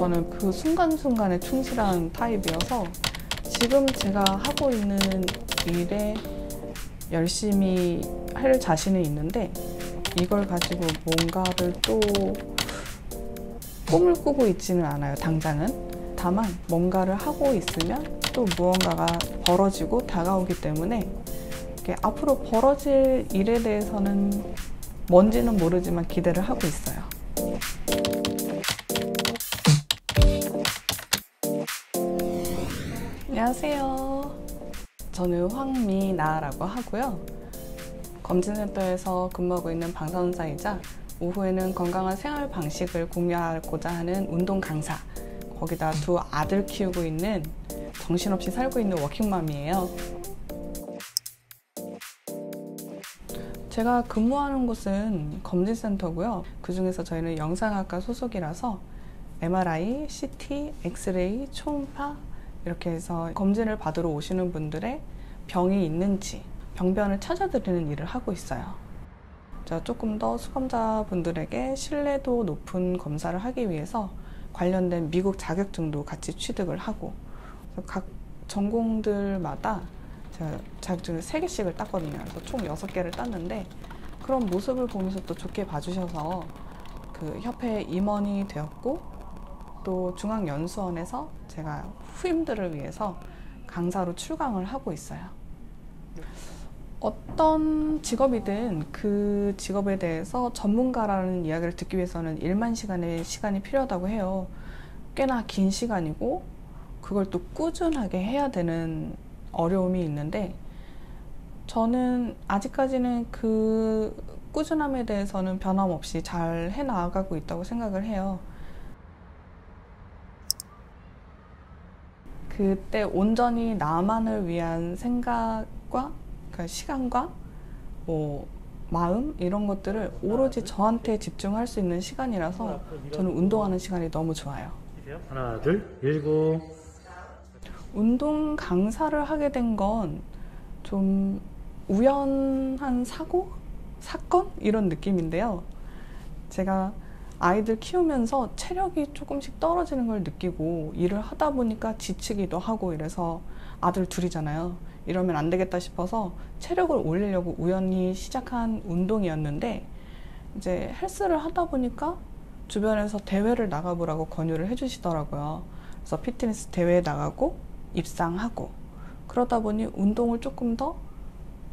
저는 그 순간순간에 충실한 타입이어서 지금 제가 하고 있는 일에 열심히 할 자신은 있는데 이걸 가지고 뭔가를 또 꿈을 꾸고 있지는 않아요, 당장은. 다만 뭔가를 하고 있으면 또 무언가가 벌어지고 다가오기 때문에 앞으로 벌어질 일에 대해서는 뭔지는 모르지만 기대를 하고 있어요. 안녕하세요. 저는 황미나라고 하고요. 검진센터에서 근무하고 있는 방사선사이자 오후에는 건강한 생활 방식을 공유하고자 하는 운동 강사, 거기다 두 아들 키우고 있는 정신없이 살고 있는 워킹맘이에요. 제가 근무하는 곳은 검진센터고요. 그 중에서 저희는 영상학과 소속이라서 MRI, CT, 엑스레이, 초음파 이렇게 해서 검진을 받으러 오시는 분들의 병이 있는지 병변을 찾아드리는 일을 하고 있어요. 제가 조금 더 수감자분들에게 신뢰도 높은 검사를 하기 위해서 관련된 미국 자격증도 같이 취득을 하고, 각 전공들마다 제가 자격증을 3개씩을 땄거든요. 그래서 총 6개를 땄는데 그런 모습을 보면서 또 좋게 봐주셔서 그 협회 임원이 되었고, 또 중앙연수원에서 제가 후임들을 위해서 강사로 출강을 하고 있어요. 어떤 직업이든 그 직업에 대해서 전문가라는 이야기를 듣기 위해서는 1만 시간의 시간이 필요하다고 해요. 꽤나 긴 시간이고 그걸 또 꾸준하게 해야 되는 어려움이 있는데, 저는 아직까지는 그 꾸준함에 대해서는 변함없이 잘 해나가고 있다고 생각을 해요. 그때 온전히 나만을 위한 생각과 그러니까 시간과 마음 이런 것들을 오로지 저한테 집중할 수 있는 시간이라서 저는 운동하는 시간이 너무 좋아요. 하나, 둘, 밀고. 운동 강사를 하게 된 건 좀 우연한 사건? 이런 느낌인데요. 제가 아이들 키우면서 체력이 조금씩 떨어지는 걸 느끼고 일을 하다 보니까 지치기도 하고 이래서, 아들 둘이잖아요. 이러면 안 되겠다 싶어서 체력을 올리려고 우연히 시작한 운동이었는데, 이제 헬스를 하다 보니까 주변에서 대회를 나가보라고 권유를 해주시더라고요. 그래서 피트니스 대회에 나가고 입상하고, 그러다 보니 운동을 조금 더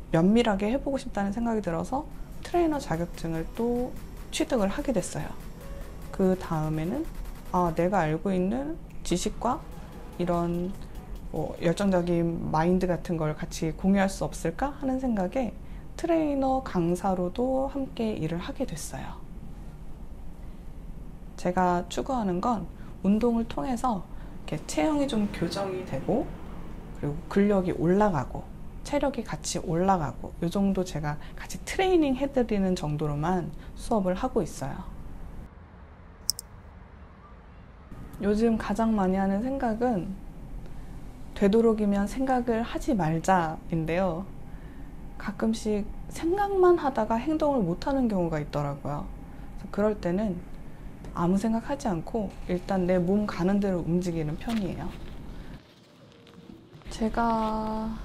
면밀하게 해보고 싶다는 생각이 들어서 트레이너 자격증을 또 취득을 하게 됐어요. 그 다음에는 내가 알고 있는 지식과 이런 열정적인 마인드 같은 걸 같이 공유할 수 없을까 하는 생각에 트레이너 강사로도 함께 일을 하게 됐어요. 제가 추구하는 건 운동을 통해서 이렇게 체형이 좀 교정이 되고, 그리고 근력이 올라가고 체력이 같이 올라가고, 이 정도 제가 같이 트레이닝 해드리는 정도로만 수업을 하고 있어요. 요즘 가장 많이 하는 생각은 되도록이면 생각을 하지 말자인데요. 가끔씩 생각만 하다가 행동을 못하는 경우가 있더라고요. 그래서 그럴 때는 아무 생각하지 않고 일단 내 몸 가는 대로 움직이는 편이에요. 제가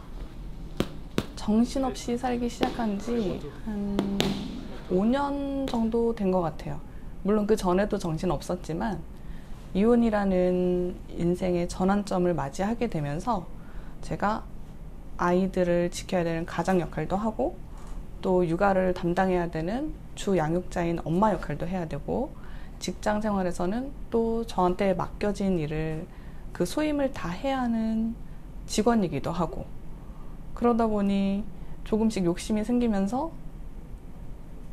정신없이 살기 시작한 지 한 5년 정도 된 것 같아요. 물론 그 전에도 정신 없었지만 이혼이라는 인생의 전환점을 맞이하게 되면서 제가 아이들을 지켜야 되는 가장 역할도 하고, 또 육아를 담당해야 되는 주 양육자인 엄마 역할도 해야 되고, 직장 생활에서는 또 저한테 맡겨진 일을 그 소임을 다 해야 하는 직원이기도 하고, 그러다 보니 조금씩 욕심이 생기면서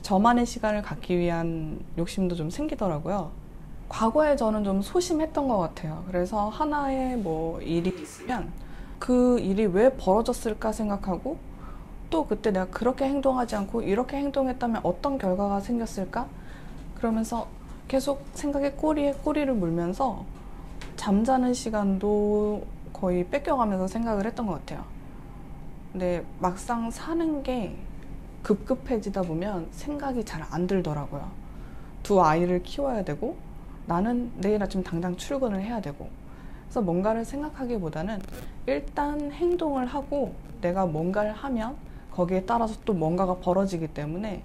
저만의 시간을 갖기 위한 욕심도 좀 생기더라고요. 과거에 저는 좀 소심했던 것 같아요. 그래서 하나의 일이 있으면 그 일이 왜 벌어졌을까 생각하고, 또 그때 내가 그렇게 행동하지 않고 이렇게 행동했다면 어떤 결과가 생겼을까? 그러면서 계속 생각에 꼬리에 꼬리를 물면서 잠자는 시간도 거의 뺏겨가면서 생각을 했던 것 같아요. 근데 막상 사는 게 급급해지다 보면 생각이 잘 안 들더라고요. 두 아이를 키워야 되고, 나는 내일 아침 당장 출근을 해야 되고, 그래서 뭔가를 생각하기보다는 일단 행동을 하고 내가 뭔가를 하면 거기에 따라서 또 뭔가가 벌어지기 때문에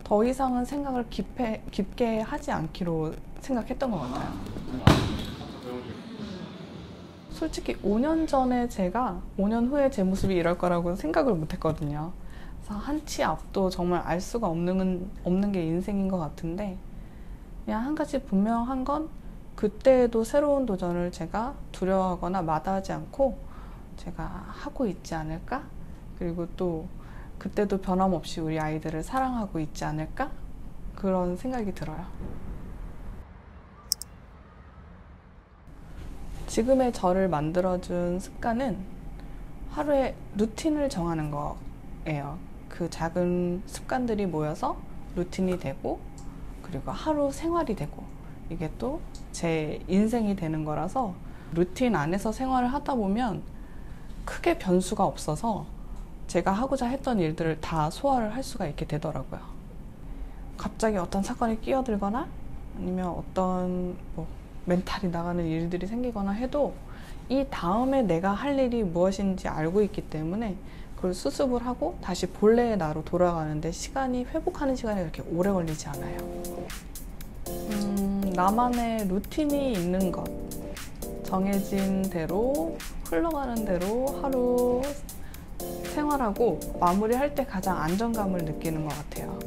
더 이상은 생각을 깊게 하지 않기로 생각했던 것 같아요. 솔직히 5년 전에 제가 5년 후에 제 모습이 이럴 거라고 생각을 못 했거든요. 그래서 한치 앞도 정말 알 수가 없는 게 인생인 것 같은데, 그냥 한 가지 분명한 건 그때에도 새로운 도전을 제가 두려워하거나 마다하지 않고 제가 하고 있지 않을까? 그리고 또 그때도 변함없이 우리 아이들을 사랑하고 있지 않을까? 그런 생각이 들어요. 지금의 저를 만들어준 습관은 하루에 루틴을 정하는 거예요. 그 작은 습관들이 모여서 루틴이 되고, 그리고 하루 생활이 되고, 이게 또 제 인생이 되는 거라서 루틴 안에서 생활을 하다 보면 크게 변수가 없어서 제가 하고자 했던 일들을 다 소화를 할 수가 있게 되더라고요. 갑자기 어떤 사건이 끼어들거나 아니면 어떤 멘탈이 나가는 일들이 생기거나 해도 이 다음에 내가 할 일이 무엇인지 알고 있기 때문에 그걸 수습을 하고 다시 본래의 나로 돌아가는데 회복하는 시간이 그렇게 오래 걸리지 않아요. 나만의 루틴이 있는 것, 정해진 대로 흘러가는 대로 하루 생활하고 마무리할 때 가장 안정감을 느끼는 것 같아요.